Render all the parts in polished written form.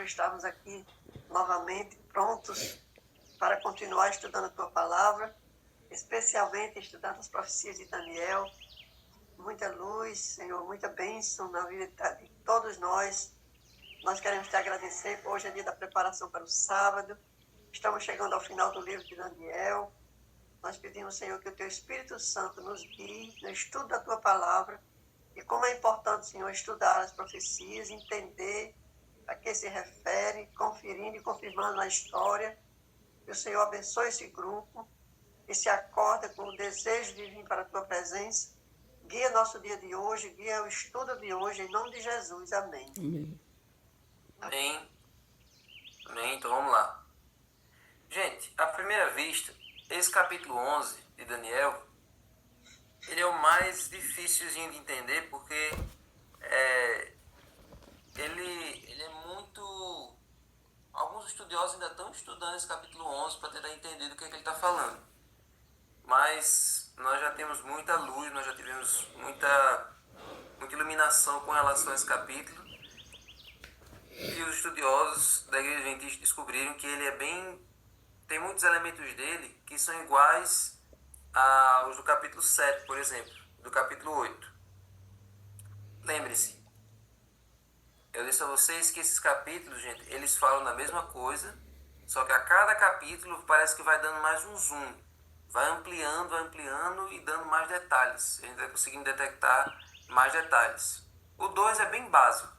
estarmos aqui novamente prontos para continuar estudando a Tua Palavra, especialmente estudando as profecias de Daniel. Muita luz, Senhor, muita bênção na vida de todos nós. Nós queremos te agradecer, porque hoje é dia da preparação para o sábado. Estamos chegando ao final do livro de Daniel. Nós pedimos, Senhor, que o Teu Espírito Santo nos guie no estudo da Tua Palavra. E como é importante, Senhor, estudar as profecias, entender a que se refere, conferindo e confirmando a história. Que o Senhor abençoe esse grupo e se acorda com o desejo de vir para a Tua presença. Guia nosso dia de hoje, guia o estudo de hoje, em nome de Jesus. Amém. Amém. Amém. Amém. Então vamos lá. Gente, à primeira vista, esse capítulo 11 de Daniel, ele é o mais difícilzinho de entender, porque ele é muito... Alguns estudiosos ainda estão estudando esse capítulo 11 para tentar entender do que ele está falando. Mas nós já temos muita luz, nós já tivemos muita iluminação com relação a esse capítulo. E os estudiosos da Igreja Adventista descobriram que ele é bem... Tem muitos elementos dele que são iguais aos do capítulo 7, por exemplo, do capítulo 8. Lembre-se, eu disse a vocês que esses capítulos, gente, eles falam da mesma coisa, só que a cada capítulo parece que vai dando mais um zoom. Vai ampliando e dando mais detalhes. A gente vai conseguindo detectar mais detalhes. O 2 é bem básico.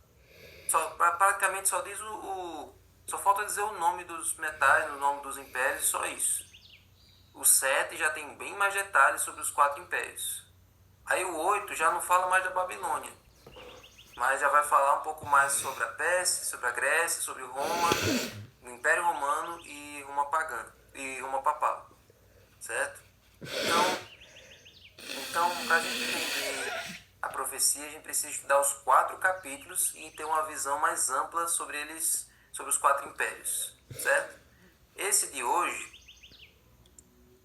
Praticamente só diz só falta dizer o nome dos metais, o nome dos impérios, só isso. O 7 já tem bem mais detalhes sobre os 4 impérios. Aí o 8 já não fala mais da Babilônia, mas já vai falar um pouco mais sobre a Pérsia, sobre a Grécia, sobre Roma, o Império Romano e Roma pagã e Roma papal, certo? Então, para a gente entender a profecia, a gente precisa estudar os 4 capítulos e ter uma visão mais ampla sobre eles, sobre os 4 impérios, certo? Esse de hoje,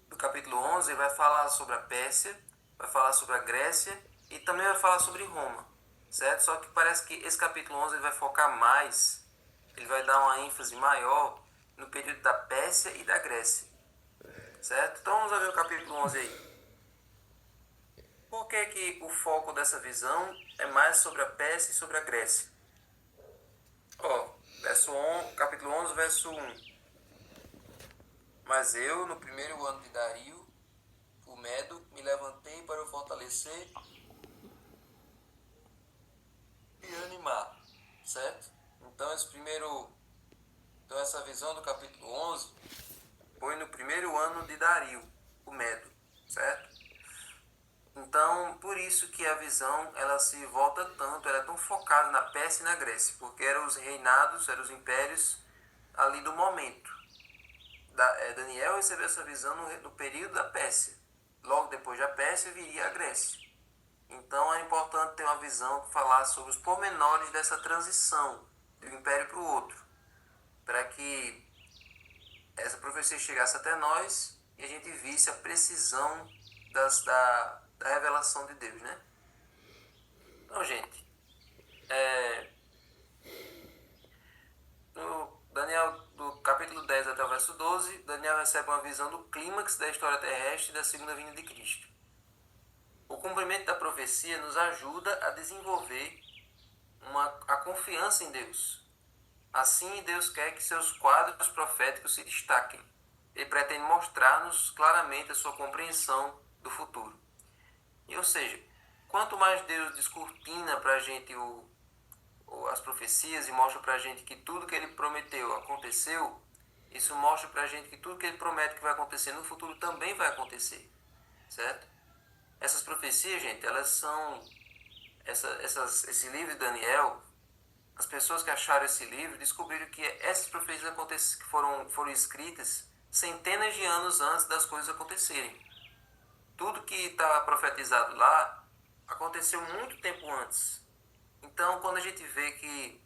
do capítulo 11, vai falar sobre a Pérsia, vai falar sobre a Grécia e também vai falar sobre Roma, certo? Só que parece que esse capítulo 11 ele vai focar mais, ele vai dar uma ênfase maior no período da Pérsia e da Grécia, certo? Então vamos ver o capítulo 11 aí. Por que o foco dessa visão é mais sobre a Pérsia e sobre a Grécia? Capítulo 11, verso 1. Mas eu, no primeiro ano de Dario, o Medo, me levantei para o fortalecer e animar, certo? Então essa visão do capítulo 11 foi no primeiro ano de Dario, o Medo, certo? Então, por isso que a visão, ela se volta tanto, ela é tão focada na Pérsia e na Grécia, porque eram os reinados, eram os impérios ali do momento. Daniel recebeu essa visão no período da Pérsia. Logo depois da Pérsia viria a Grécia. Então é importante ter uma visão que falar sobre os pormenores dessa transição de um império para o outro, para que essa profecia chegasse até nós e a gente visse a precisão da revelação de Deus, né? Então, gente, no Daniel, do capítulo 10 até o verso 12, Daniel recebe uma visão do clímax da história terrestre e da segunda vinda de Cristo. O cumprimento da profecia nos ajuda a desenvolver a confiança em Deus. Assim, Deus quer que seus quadros proféticos se destaquem. Ele pretende mostrar-nos claramente a sua compreensão do futuro. Ou seja, quanto mais Deus descortina para a gente as profecias e mostra para a gente que tudo que Ele prometeu aconteceu, isso mostra para a gente que tudo que Ele promete que vai acontecer no futuro também vai acontecer, certo? Essas profecias, gente, elas são... Esse livro de Daniel, as pessoas que acharam esse livro descobriram que essas profecias que foram escritas centenas de anos antes das coisas acontecerem. Tudo que está profetizado lá aconteceu muito tempo antes. Então, quando a gente vê que...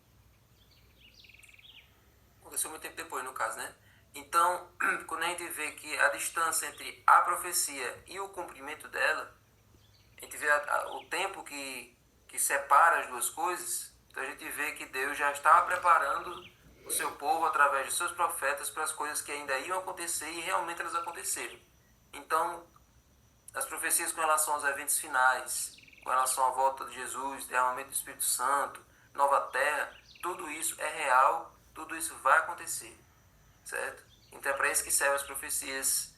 Aconteceu muito tempo depois, no caso, né? Então, quando a gente vê que a distância entre a profecia e o cumprimento dela, a gente vê o tempo que separa as duas coisas, então a gente vê que Deus já estava preparando através de seus profetas para as coisas que ainda iam acontecer e realmente elas aconteceram. Então, as profecias com relação aos eventos finais, com relação à volta de Jesus, derramamento do Espírito Santo, nova terra, tudo isso é real, tudo isso vai acontecer, certo? Então é para isso que servem as profecias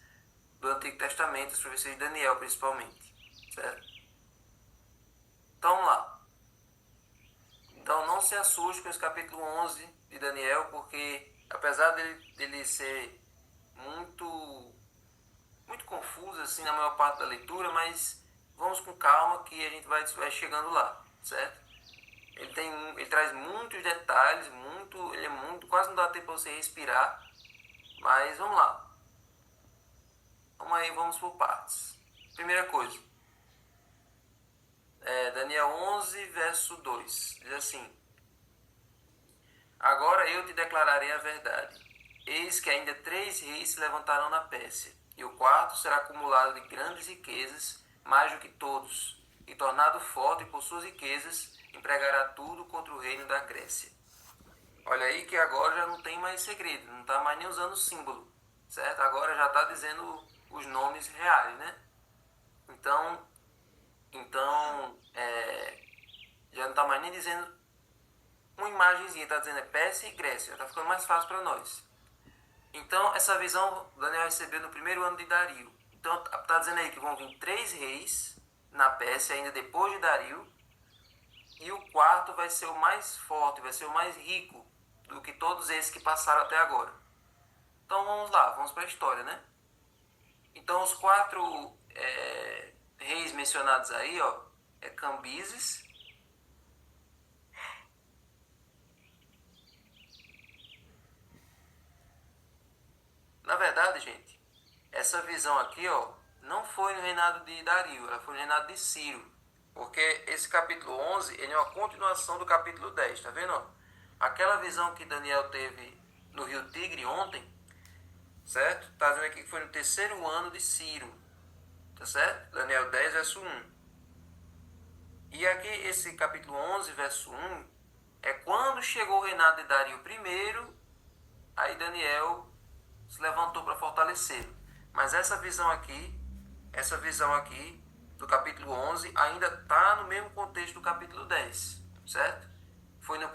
do Antigo Testamento, as profecias de Daniel principalmente, certo? Então vamos lá. Então não se assuste com esse capítulo 11 de Daniel, porque apesar dele ser muito confuso assim na maior parte da leitura, mas vamos com calma que a gente vai chegando lá, certo? Ele traz muitos detalhes, ele é muito, quase não dá tempo para você respirar, mas vamos lá. Vamos por partes. Primeira coisa, Daniel 11, verso 2, diz assim: Agora eu te declararei a verdade. Eis que ainda 3 reis se levantarão na Pérsia, e o quarto será acumulado de grandes riquezas, mais do que todos, e tornado forte por suas riquezas, empregará tudo contra o reino da Grécia. Olha aí que agora já não tem mais segredo, não está mais nem usando símbolo, certo? Agora já está dizendo os nomes reais, né? Então já não está mais nem dizendo uma imagenzinha, está dizendo Pérsia e Grécia, está ficando mais fácil para nós. Então essa visão Daniel recebeu no primeiro ano de Dario. Então está dizendo aí que vão vir 3 reis na Pérsia ainda depois de Dario, e o quarto vai ser o mais forte, vai ser o mais rico do que todos esses que passaram até agora. Então vamos lá, vamos para a história, né? Então os 4 reis mencionados aí, ó, é Cambises, na verdade, gente, essa visão aqui, ó, não foi no reinado de Dario, ela foi no reinado de Ciro, porque esse capítulo 11, ele é uma continuação do capítulo 10, tá vendo? Ó? Aquela visão que Daniel teve no Rio Tigre ontem, certo? Tá dizendo aqui que foi no terceiro ano de Ciro, tá certo? Daniel 10, verso 1. E aqui esse capítulo 11, verso 1, é quando chegou o reinado de Dario I, aí Daniel se levantou para fortalecê-lo. Mas essa visão aqui do capítulo 11 ainda está no mesmo contexto do capítulo 10, certo? Foi no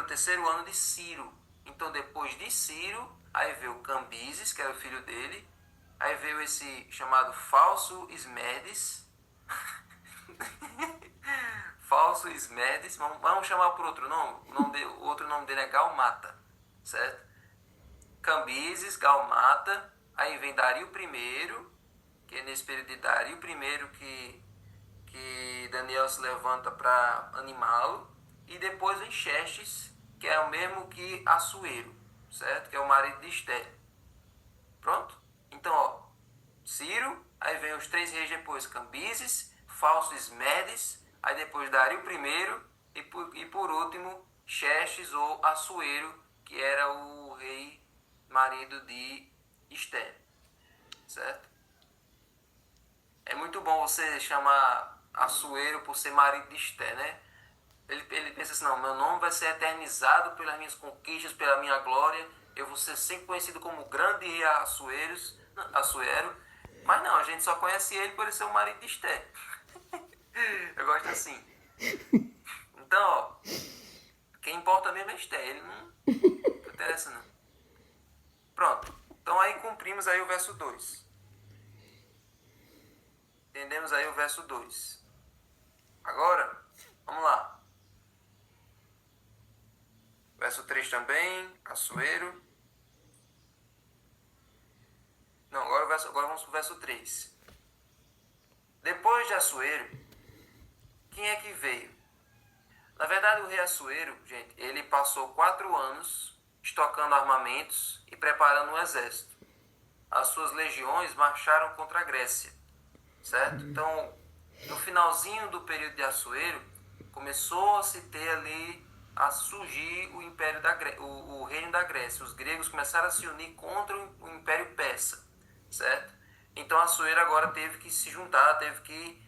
terceiro ano de Ciro. Então depois de Ciro, aí veio Cambises, que era o filho dele, aí veio esse chamado Falso Ismedes, Falso Ismedes, vamos chamar por outro nome, o outro nome dele é Galmata, certo? Cambises, Galmata, aí vem Dario I, que é nesse período de Dario I que Daniel se levanta para animá-lo, e depois vem Xerxes, que é o mesmo que Assuero, certo? Que é o marido de Esté. Pronto? Então, ó, Ciro, aí vem os 3 reis depois, Cambises, Falso Ismedes, aí depois Dario I e por último Xerxes ou Assuero, que era o rei marido de Esté, certo? É muito bom você chamar Assuero por ser marido de Esté, né? Ele pensa assim, não, meu nome vai ser eternizado pelas minhas conquistas, pela minha glória, eu vou ser sempre conhecido como grande rei Assuero, mas não, a gente só conhece ele por ele ser o marido de Esté. Eu gosto assim. Então, ó, quem importa mesmo é Esté, ele não interessa não. Pronto, então aí cumprimos aí o verso 2. Entendemos aí o verso 2. Agora, vamos lá. Verso 3 também, Assuero. Não, agora vamos para o verso 3. Depois de Assuero, quem é que veio? Na verdade, o rei Assuero, gente, ele passou 4 anos estocando armamentos e preparando um exército. As suas legiões marcharam contra a Grécia, certo? Então, no finalzinho do período de Assuero, começou a se ter ali, a surgir o império o reino da Grécia. Os gregos começaram a se unir contra o império persa, certo? Então Assuero agora teve que se juntar, teve que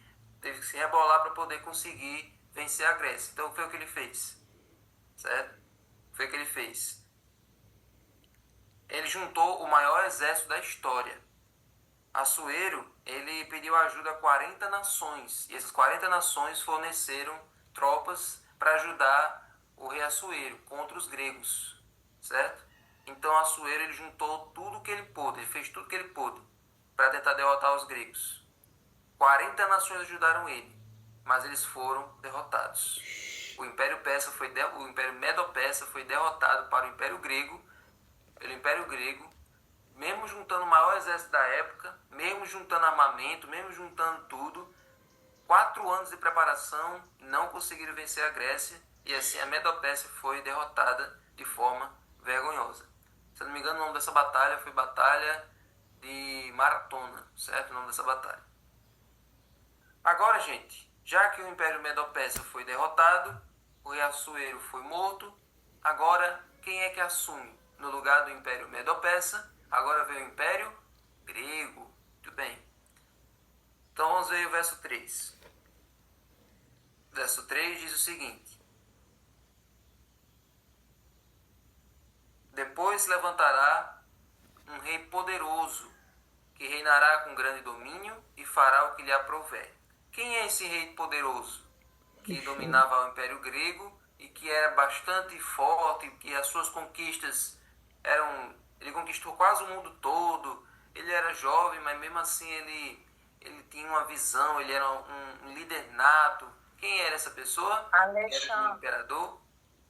se rebolar para poder conseguir vencer a Grécia. Então foi o que ele fez, certo? Foi o que ele fez? Ele juntou o maior exército da história. Assuero, ele pediu ajuda a 40 nações, e essas 40 nações forneceram tropas para ajudar o rei Assuero contra os gregos, certo? Então Assuero, ele juntou tudo que ele pôde, ele fez tudo que ele pôde para tentar derrotar os gregos. 40 nações ajudaram ele, mas eles foram derrotados. O Império Medo-Persa foi derrotado para o Império Grego, pelo Império Grego, mesmo juntando o maior exército da época, mesmo juntando armamento, mesmo juntando tudo. 4 anos de preparação, não conseguiram vencer a Grécia, e assim a Medo-Pérsia foi derrotada de forma vergonhosa. Se eu não me engano, o nome dessa batalha foi Batalha de Maratona, certo? O nome dessa batalha. Agora, gente, já que o Império Medo-Persa foi derrotado, o rei Assuero foi morto, agora quem é que assume no lugar do Império Medo-Persa? Agora vem o Império Grego. Muito bem. Então vamos ver o verso 3. O verso 3 diz o seguinte: depois se levantará um rei poderoso, que reinará com grande domínio e fará o que lhe aprouver. Quem é esse rei poderoso que dominava o Império Grego e que era bastante forte, que as suas conquistas eram... Ele conquistou quase o mundo todo, ele era jovem, mas mesmo assim ele tinha uma visão, ele era um líder nato. Quem era essa pessoa? Alexandre. Era o imperador?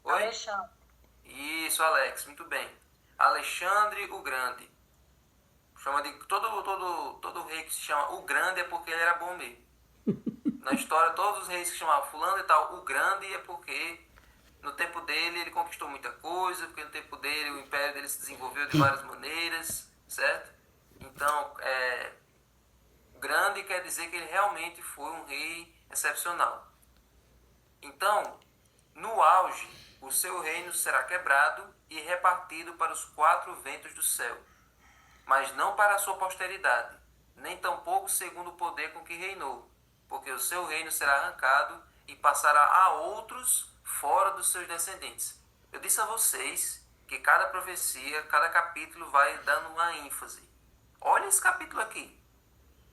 Oi? Alexandre. Isso, Alex, muito bem. Alexandre o Grande. Chama de todo rei que se chama o Grande é porque ele era bom mesmo. Na história, todos os reis que chamavam fulano e tal, o Grande é porque no tempo dele ele conquistou muita coisa, porque no tempo dele o império dele se desenvolveu de várias maneiras, certo? Então, grande quer dizer que ele realmente foi um rei excepcional. Então, no auge, o seu reino será quebrado e repartido para os 4 ventos do céu, mas não para a sua posteridade, nem tampouco segundo o poder com que reinou, porque o seu reino será arrancado e passará a outros fora dos seus descendentes. Eu disse a vocês que cada profecia, cada capítulo vai dando uma ênfase. Olha esse capítulo aqui.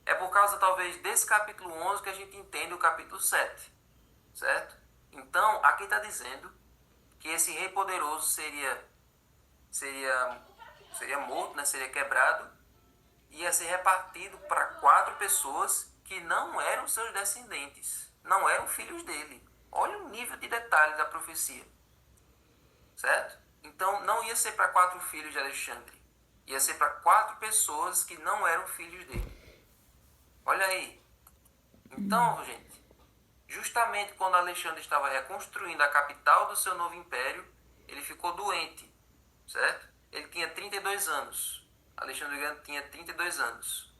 É por causa, talvez, desse capítulo 11 que a gente entende o capítulo 7. Certo? Então, aqui está dizendo que esse rei poderoso seria morto, né? Seria quebrado, e ia ser repartido para 4 pessoas que não eram seus descendentes, não eram filhos dele. Olha o nível de detalhe da profecia. Certo? Então, não ia ser para 4 filhos de Alexandre, ia ser para 4 pessoas que não eram filhos dele. Olha aí. Então, gente, justamente quando Alexandre estava reconstruindo a capital do seu novo império, ele ficou doente, certo? Ele tinha 32 anos. Alexandre o Grande tinha 32 anos.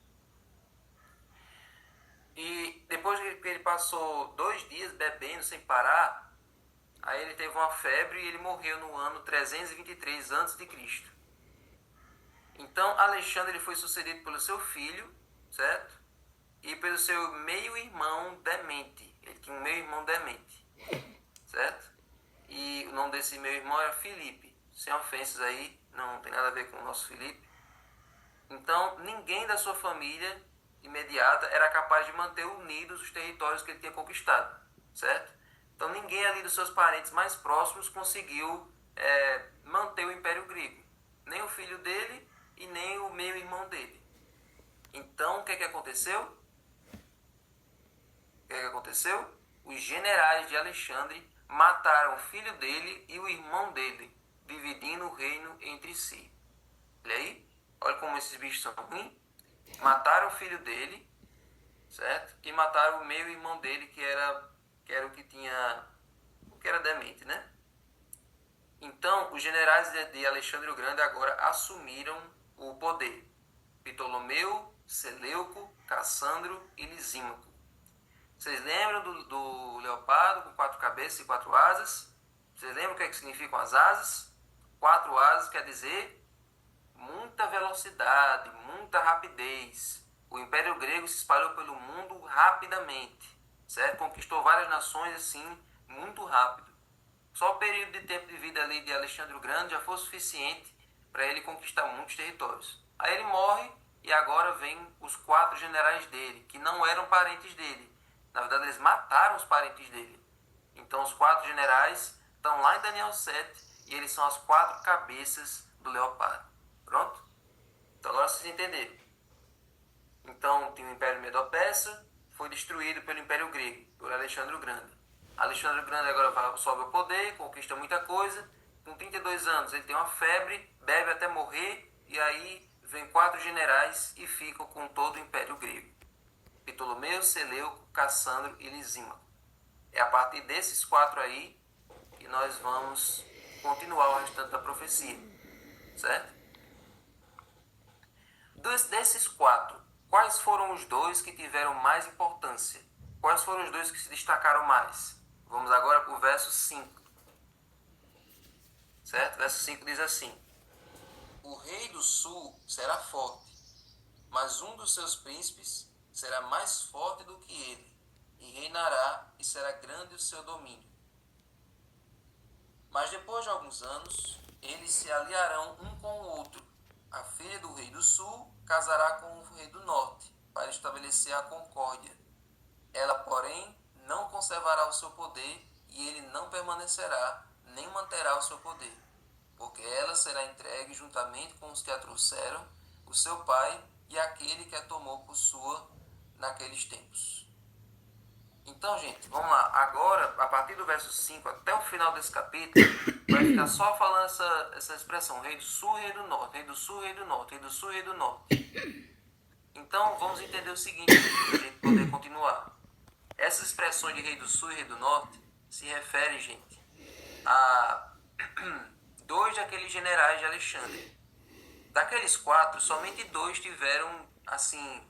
E depois que ele passou 2 dias bebendo sem parar, aí ele teve uma febre e ele morreu no ano 323 a.C. Então, Alexandre ele foi sucedido pelo seu filho, certo? E pelo seu meio-irmão demente. Ele tinha um meio-irmão demente, certo? E o nome desse meio-irmão era Filipe. Sem ofensas aí, não tem nada a ver com o nosso Filipe. Então, ninguém da sua família imediata era capaz de manter unidos os territórios que ele tinha conquistado, certo? Então, ninguém ali dos seus parentes mais próximos conseguiu manter o Império Grego. Nem o filho dele e nem o meio-irmão dele. Então, o que aconteceu? Os generais de Alexandre mataram o filho dele e o irmão dele, dividindo o reino entre si. Olha aí, olha como esses bichos são ruins. Mataram o filho dele, certo? E mataram o meio-irmão dele, que era o que era demente, né? Então, os generais de Alexandre o Grande agora assumiram o poder. Ptolomeu, Seleuco, Cassandro e Lisímaco. Vocês lembram do leopardo com 4 cabeças e 4 asas? Vocês lembram o que significam as asas? 4 asas quer dizer muita velocidade, muita rapidez. O Império Grego se espalhou pelo mundo rapidamente, certo? Conquistou várias nações assim, muito rápido. Só o período de tempo de vida ali de Alexandre o Grande já foi suficiente para ele conquistar muitos territórios. Aí ele morre e agora vem os 4 generais dele, que não eram parentes dele. Na verdade, eles mataram os parentes dele. Então, os 4 generais estão lá em Daniel 7 e eles são as 4 cabeças do leopardo. Pronto? Então, agora vocês entenderam. Então, tinha o Império Medo-Persa, foi destruído pelo Império Grego, por Alexandre o Grande. Alexandre o Grande agora sobe ao poder, conquista muita coisa. Com 32 anos, ele tem uma febre, bebe até morrer, e aí vem 4 generais e ficam com todo o Império Grego. Ptolomeu, Seleuco, Cassandro e Lisímaco. É a partir desses 4 aí que nós vamos continuar o restante da profecia, certo? Desses 4, quais foram os 2 que tiveram mais importância? Quais foram os 2 que se destacaram mais? Vamos agora para o verso 5. Certo? Verso 5 diz assim: o rei do sul será forte, mas um dos seus príncipes será mais forte do que ele, e reinará, e será grande o seu domínio. Mas depois de alguns anos, eles se aliarão um com o outro. A filha do rei do sul casará com o rei do norte, para estabelecer a concórdia. Ela, porém, não conservará o seu poder, e ele não permanecerá, nem manterá o seu poder, porque ela será entregue juntamente com os que a trouxeram, o seu pai e aquele que a tomou por sua naqueles tempos. Então, gente, vamos lá. Agora, a partir do verso 5 até o final desse capítulo, vai ficar só falando essa expressão: rei do sul, rei do norte, rei do sul, rei do norte, rei do sul, rei do norte. Então, vamos entender o seguinte, para a gente poder continuar. Essas expressões de rei do sul e rei do norte se referem, gente, a 2 daqueles generais de Alexandre. Daqueles 4, somente 2 tiveram, assim,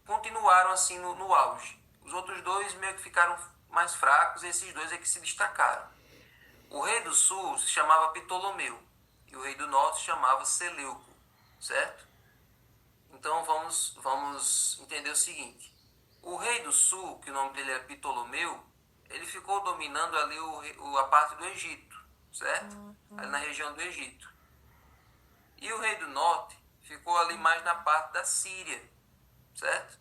continuaram assim no auge. Os outros 2 meio que ficaram mais fracos, e esses 2 é que se destacaram. O rei do sul se chamava Ptolomeu e o rei do norte se chamava Seleuco, certo? Então vamos entender o seguinte: o rei do sul, que o nome dele é Ptolomeu, ele ficou dominando ali a parte do Egito, certo? Ali na região do Egito. E o rei do norte ficou ali mais na parte da Síria, certo?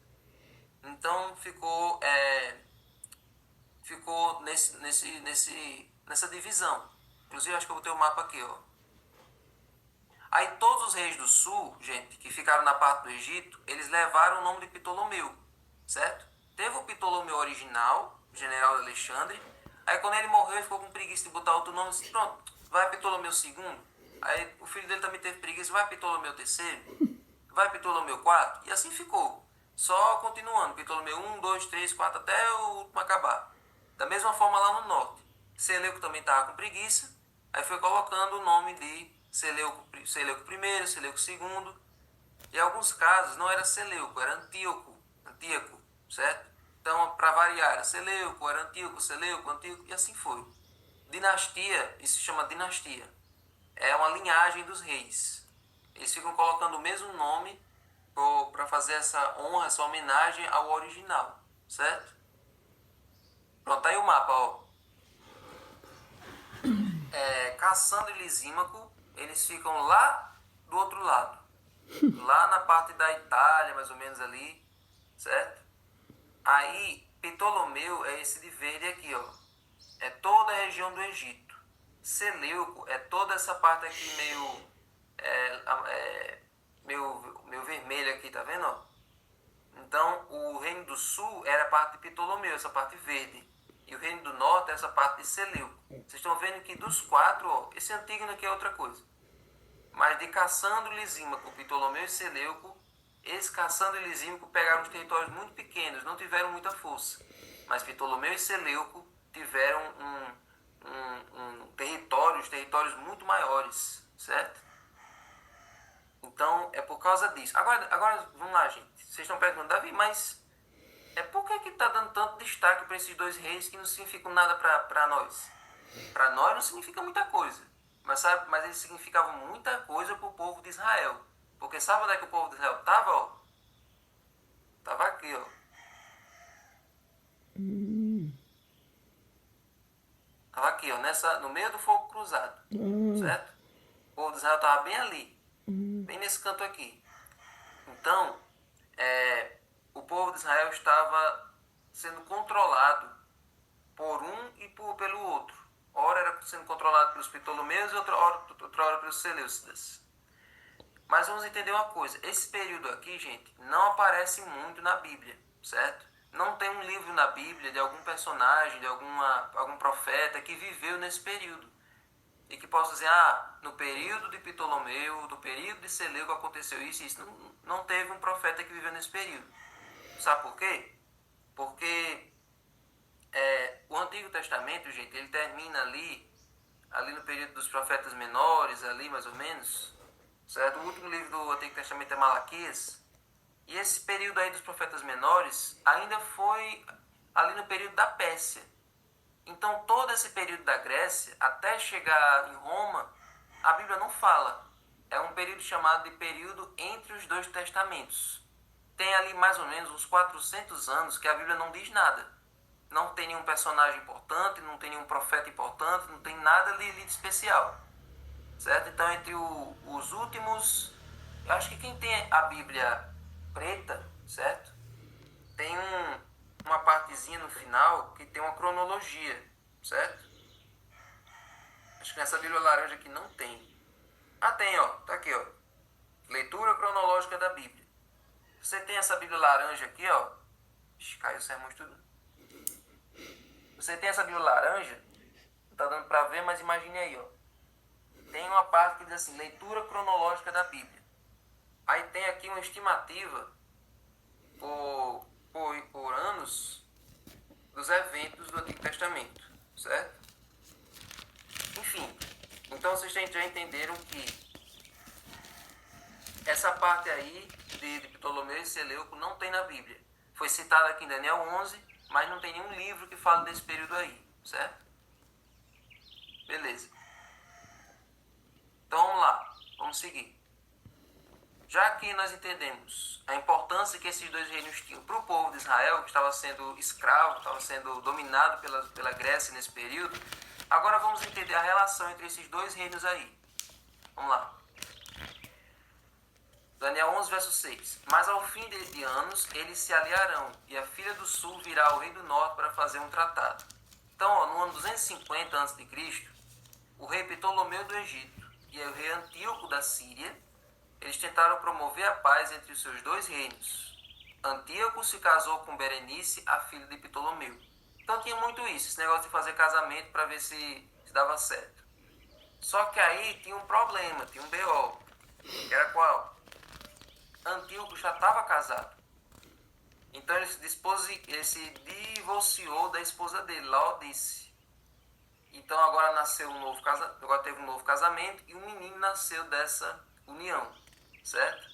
Então ficou nessa divisão. Inclusive, acho que eu botei o mapa aqui, ó. Aí todos os reis do sul, gente, que ficaram na parte do Egito, eles levaram o nome de Ptolomeu, certo? Teve o Ptolomeu original, general de Alexandre. Aí quando ele morreu, ele ficou com preguiça de botar outro nome, assim, pronto, vai Ptolomeu II. Aí o filho dele também teve preguiça, vai Ptolomeu III, vai Ptolomeu IV, e assim ficou. Só continuando, Ptolomeu 1, 2, 3, 4, até o último acabar. Da mesma forma lá no norte. Seleuco também estava com preguiça, aí foi colocando o nome de Seleuco I, Seleuco II. Em alguns casos não era Seleuco, era Antíoco, certo? Então, para variar, era Seleuco, era Antíoco, e assim foi. Dinastia, isso se chama dinastia. É uma linhagem dos reis. Eles ficam colocando o mesmo nome para fazer essa honra, essa homenagem ao original, certo? Pronto, tá aí o mapa, ó. Cassandro e Lisímaco, eles ficam lá do outro lado, lá na parte da Itália, mais ou menos ali, certo? Aí, Ptolomeu é esse de verde aqui, ó. É toda a região do Egito. Seleuco é toda essa parte aqui meio vermelha aqui, tá vendo, ó? Então, o reino do sul era a parte de Ptolomeu, essa parte verde. E o reino do norte é essa parte de Seleuco. Vocês estão vendo que dos 4, ó, esse Antígono aqui é outra coisa. Mas de Cassandro, Lisímaco, Ptolomeu e Seleuco, esse Cassandro e Lisímaco pegaram os territórios muito pequenos, não tiveram muita força. Mas Ptolomeu e Seleuco tiveram territórios muito maiores, certo? Então, é por causa disso. Agora vamos lá, gente. Vocês estão perguntando, Davi, mas por que está dando tanto destaque para esses 2 reis que não significam nada para nós? Para nós não significa muita coisa. Mas eles significavam muita coisa para o povo de Israel. Porque sabe onde é que o povo de Israel estava, ó? Estava aqui, ó. Estava aqui, ó, no meio do fogo cruzado, certo? O povo de Israel estava bem ali, bem nesse canto aqui. Então, o povo de Israel estava sendo controlado por um e pelo outro. Ora era sendo controlado pelos Ptolomeus e outra hora pelos Seleucidas. Mas vamos entender uma coisa. Esse período aqui, gente, não aparece muito na Bíblia, certo? Não tem um livro na Bíblia de algum personagem, de algum profeta que viveu nesse período. E que possa dizer, no período de Ptolomeu, no período de Seleuco aconteceu isso e isso. Não teve um profeta que viveu nesse período. Sabe por quê? Porque o Antigo Testamento, gente, ele termina ali no período dos profetas menores, ali mais ou menos, certo? O último livro do Antigo Testamento é Malaquias, e esse período aí dos profetas menores ainda foi ali no período da Pérsia. Então todo esse período da Grécia, até chegar em Roma, a Bíblia não fala. É um período chamado de período entre os dois testamentos. Tem ali mais ou menos uns 400 anos que a Bíblia não diz nada. Não tem nenhum personagem importante, não tem nenhum profeta importante, não tem nada ali de especial. Certo? Então, entre os últimos... Eu acho que quem tem a Bíblia preta, certo? Tem uma partezinha no final que tem uma cronologia, certo? Acho que nessa Bíblia laranja aqui não tem. Tem, ó. Tá aqui, ó. Leitura cronológica da Bíblia. Você tem essa Bíblia laranja aqui, ó. Caiu o sermão de tudo. Você tem essa Bíblia laranja, não tá dando para ver, mas imagine aí, ó. Tem uma parte que diz assim, leitura cronológica da Bíblia. Aí tem aqui uma estimativa por anos dos eventos do Antigo Testamento, certo? Enfim, então vocês já entenderam que essa parte aí de Ptolomeu e Seleuco não tem na Bíblia. Foi citada aqui em Daniel 11, mas não tem nenhum livro que fale desse período aí, certo? Beleza. Então vamos lá, vamos seguir. Já que nós entendemos a importância que esses dois reinos tinham para o povo de Israel, que estava sendo escravo, estava sendo dominado pela Grécia nesse período, agora vamos entender a relação entre esses dois reinos aí. Vamos lá. Daniel 11, verso 6. Mas ao fim de anos, eles se aliarão, e a filha do sul virá ao rei do norte para fazer um tratado. Então, no ano 250 a.C., o rei Ptolomeu do Egito e o rei Antíoco da Síria, eles tentaram promover a paz entre os seus dois reinos. Antíoco se casou com Berenice, a filha de Ptolomeu. Então tinha muito isso, esse negócio de fazer casamento para ver se dava certo. Só que aí tinha um problema, tinha um BO. Que era qual? Antíoco já estava casado. Então ele se divorciou da esposa dele, Laodice. Então agora teve um novo casamento e um menino nasceu dessa união, certo?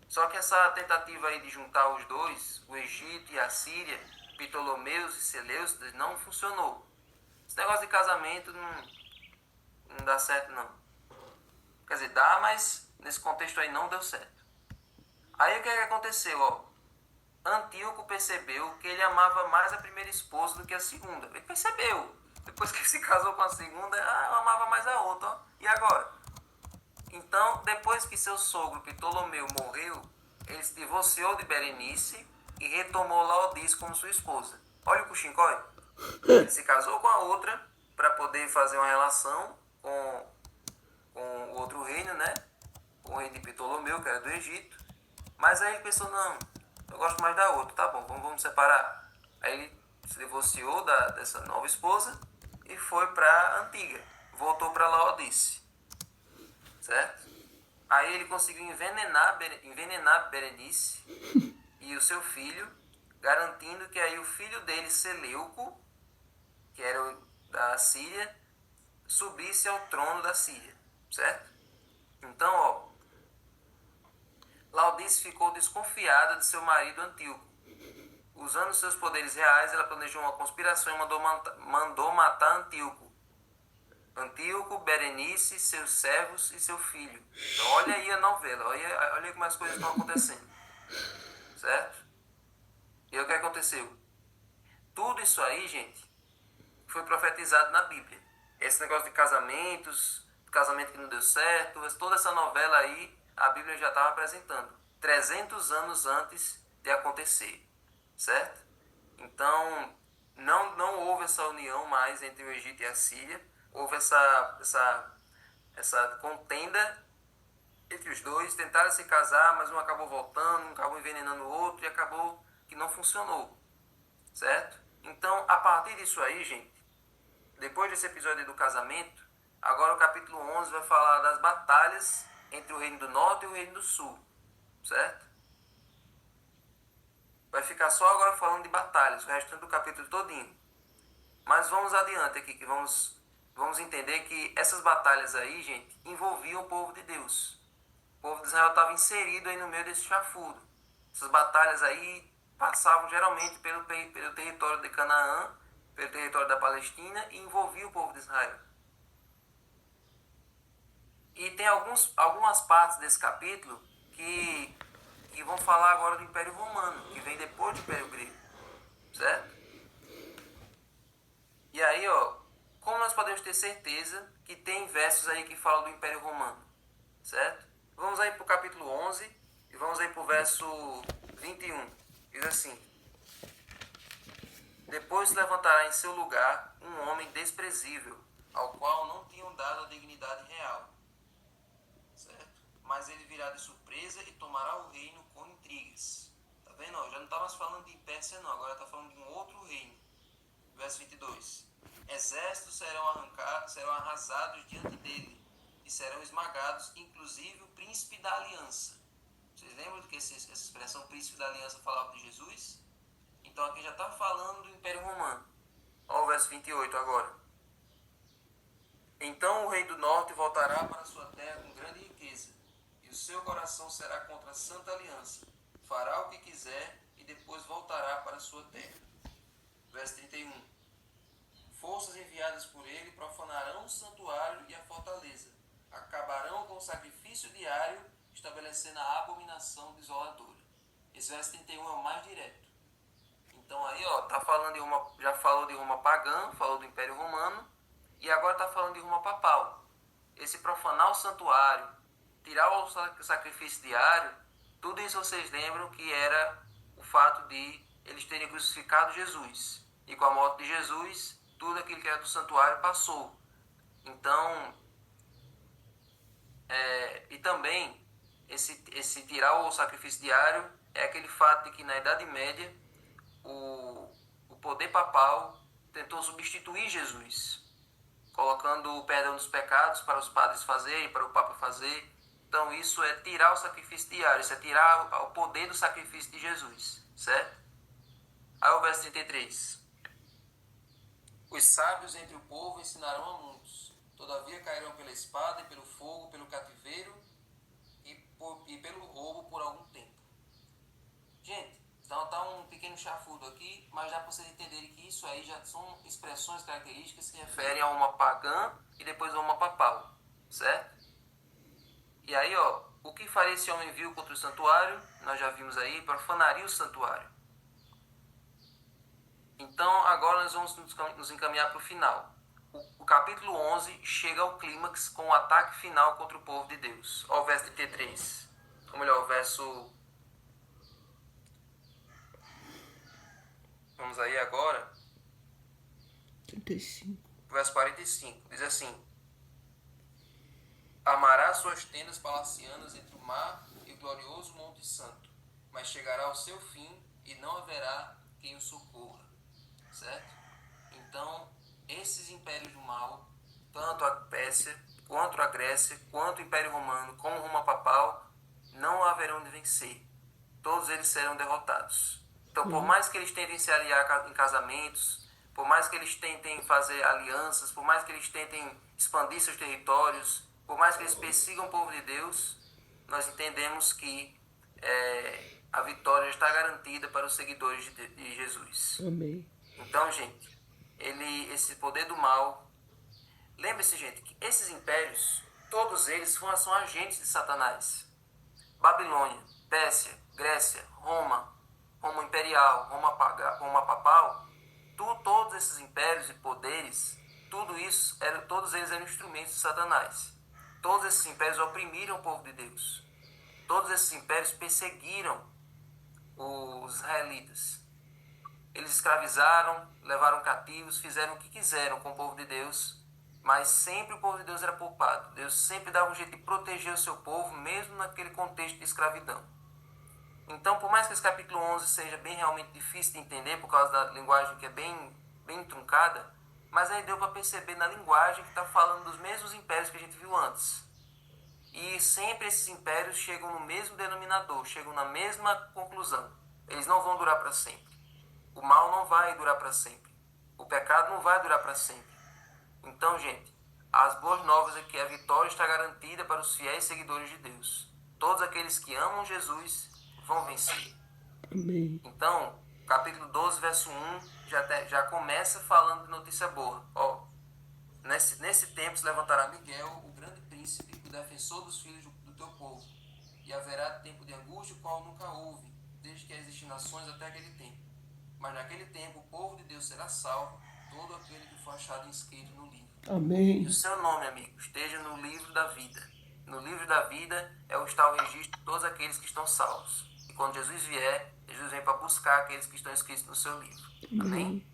Só que essa tentativa aí de juntar os dois, o Egito e a Síria, Ptolomeus e Seleucidas, não funcionou. Esse negócio de casamento não dá certo não. Quer dizer, dá, mas nesse contexto aí não deu certo. Aí o que aconteceu, ó? Antíoco percebeu que ele amava mais a primeira esposa do que a segunda. Ele percebeu. Depois que ele se casou com a segunda, eu amava mais a outra, ó. E agora? Então, depois que seu sogro Ptolomeu morreu, ele se divorciou de Berenice e retomou Laodice como sua esposa. Olha o Cuxincói. Ele se casou com a outra para poder fazer uma relação com o outro reino, né? Com o rei de Ptolomeu, que era do Egito. Mas aí ele pensou, não, eu gosto mais da outra, tá bom, vamos separar. Aí ele se divorciou dessa nova esposa e foi para a antiga, voltou para Laodice, certo? Aí ele conseguiu envenenar Berenice e o seu filho, garantindo que aí o filho dele, Seleuco, que era da Síria, subisse ao trono da Síria, certo? Então, ó, Laodice ficou desconfiada de seu marido Antíoco. Usando seus poderes reais, ela planejou uma conspiração e mandou matar Antíoco. Antíoco, Berenice, seus servos e seu filho. Então olha aí a novela, olha como as coisas estão acontecendo. Certo? E o que aconteceu? Tudo isso aí, gente, foi profetizado na Bíblia. Esse negócio de casamentos, casamento que não deu certo, toda essa novela aí, a Bíblia já estava apresentando 300 anos antes de acontecer, certo? Então, não houve essa união mais entre o Egito e a Síria, houve essa contenda entre os dois, tentaram se casar, mas um acabou voltando, um acabou envenenando o outro e acabou que não funcionou, certo? Então, a partir disso aí, gente, depois desse episódio do casamento, agora o capítulo 11 vai falar das batalhas entre o reino do norte e o reino do sul, certo? Vai ficar só agora falando de batalhas, o restante do capítulo todinho. Mas vamos adiante aqui, que vamos entender que essas batalhas aí, gente, envolviam o povo de Deus. O povo de Israel estava inserido aí no meio desse chafudo. Essas batalhas aí passavam geralmente pelo território de Canaã, pelo território da Palestina e envolviam o povo de Israel. E tem algumas partes desse capítulo que vão falar agora do Império Romano, que vem depois do Império Grego, certo? E aí, como nós podemos ter certeza que tem versos aí que falam do Império Romano, certo? Vamos aí para o capítulo 11 e vamos aí para o verso 21. Diz assim: depois se levantará em seu lugar um homem desprezível, ao qual não tinham dado a dignidade real, certo? Mas ele virá de surpresa e tomará o reino com intrigas. Tá vendo? Já não está mais falando de Pérsia não, agora está falando de um outro reino. Verso 22. Exércitos serão arrasados diante dele e serão esmagados, inclusive o príncipe da aliança. Vocês lembram do que essa expressão príncipe da aliança falava de Jesus? Então aqui já está falando do Império Romano. Olha o verso 28 agora. Então o rei do norte voltará para sua terra com grande riqueza, e o seu coração será contra a santa aliança. Fará o que quiser e depois voltará para sua terra. Verso 31. Forças enviadas por ele profanarão o santuário e a fortaleza. Acabarão com o sacrifício diário, estabelecendo a abominação desoladora. Esse verso 31 é o mais direto. Então aí, tá falando já falou de Roma pagã, falou do Império Romano, e agora está falando de Roma papal. Esse profanar o santuário, tirar o sacrifício diário, tudo isso vocês lembram que era o fato de eles terem crucificado Jesus. E com a morte de Jesus, tudo aquilo que era do santuário passou. Então, e também, esse tirar o sacrifício diário é aquele fato de que na Idade Média, o poder papal tentou substituir Jesus, colocando o perdão dos pecados para os padres fazerem, para o Papa fazer. Então isso é tirar o sacrifício diário, isso é tirar o poder do sacrifício de Jesus, certo? Aí o verso 33. Os sábios entre o povo ensinarão a muitos, todavia cairão pela espada e pelo fogo, pelo cativeiro e pelo roubo por algum tempo. Gente, então está um pequeno chafudo aqui, mas já para vocês entenderem que isso aí já são expressões características que referem a uma pagã e depois a uma papal, certo? E aí, o que faria esse homem vil contra o santuário? Nós já vimos aí, profanaria o santuário. Então, agora nós vamos nos encaminhar para o final. O capítulo 11 chega ao clímax com o ataque final contra o povo de Deus. Olha o verso 33. Ou melhor, o verso... Vamos aí agora. 35. Verso 45. Diz assim: amará suas tendas palacianas entre o mar e o glorioso Monte Santo, mas chegará ao seu fim e não haverá quem o socorra. Certo? Então, esses impérios do mal, tanto a Pérsia, quanto a Grécia, quanto o Império Romano, como Roma Papal, não haverão de vencer. Todos eles serão derrotados. Então, por mais que eles tentem se aliar em casamentos, por mais que eles tentem fazer alianças, por mais que eles tentem expandir seus territórios, por mais que eles persigam o povo de Deus, nós entendemos que a vitória está garantida para os seguidores de Jesus. Amém. Então, gente, esse poder do mal... Lembre-se, gente, que esses impérios, todos eles são agentes de Satanás. Babilônia, Pérsia, Grécia, Roma Imperial, Roma Papal, todos esses impérios e poderes, todos eles eram instrumentos de Satanás. Todos esses impérios oprimiram o povo de Deus. Todos esses impérios perseguiram os israelitas. Eles escravizaram, levaram cativos, fizeram o que quiseram com o povo de Deus, mas sempre o povo de Deus era poupado. Deus sempre dava um jeito de proteger o seu povo, mesmo naquele contexto de escravidão. Então, por mais que esse capítulo 11 seja bem realmente difícil de entender, por causa da linguagem que é bem truncada, mas aí deu para perceber na linguagem que está falando dos mesmos impérios que a gente viu antes. E sempre esses impérios chegam no mesmo denominador, chegam na mesma conclusão. Eles não vão durar para sempre. O mal não vai durar para sempre. O pecado não vai durar para sempre. Então, gente, as boas novas é que a vitória está garantida para os fiéis seguidores de Deus. Todos aqueles que amam Jesus vão vencer. Amém. Então, capítulo 12, verso 1, já começa falando de notícia boa. Ó, nesse tempo se levantará Miguel, o grande príncipe, o defensor dos filhos do teu povo. E haverá tempo de angústia, o qual nunca houve, desde que existem nações até aquele tempo. Mas naquele tempo o povo de Deus será salvo, todo aquele que for achado inscrito no livro. Amém. E o seu nome, amigo, esteja no livro da vida. No livro da vida está o registro de todos aqueles que estão salvos. E quando Jesus vier, Jesus vem para buscar aqueles que estão escritos no seu livro. Amém?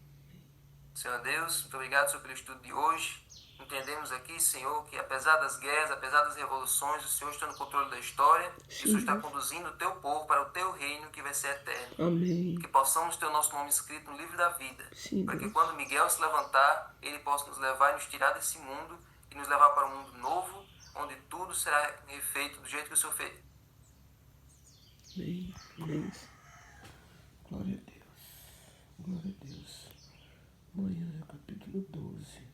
Senhor Deus, muito obrigado, Senhor, pelo estudo de hoje. Entendemos aqui, Senhor, que apesar das guerras, apesar das revoluções, o Senhor está no controle da história. E o Senhor está conduzindo o teu povo para o teu reino que vai ser eterno. Amém. Que possamos ter o nosso nome escrito no livro da vida. Sim, para que Deus. quando Miguel se levantar, ele possa nos levar e nos tirar desse mundo e nos levar para um mundo novo, onde tudo será refeito do jeito que o Senhor fez. Amém. Amém. Glória a Deus. Glória a Deus. Amanhã é o capítulo 12.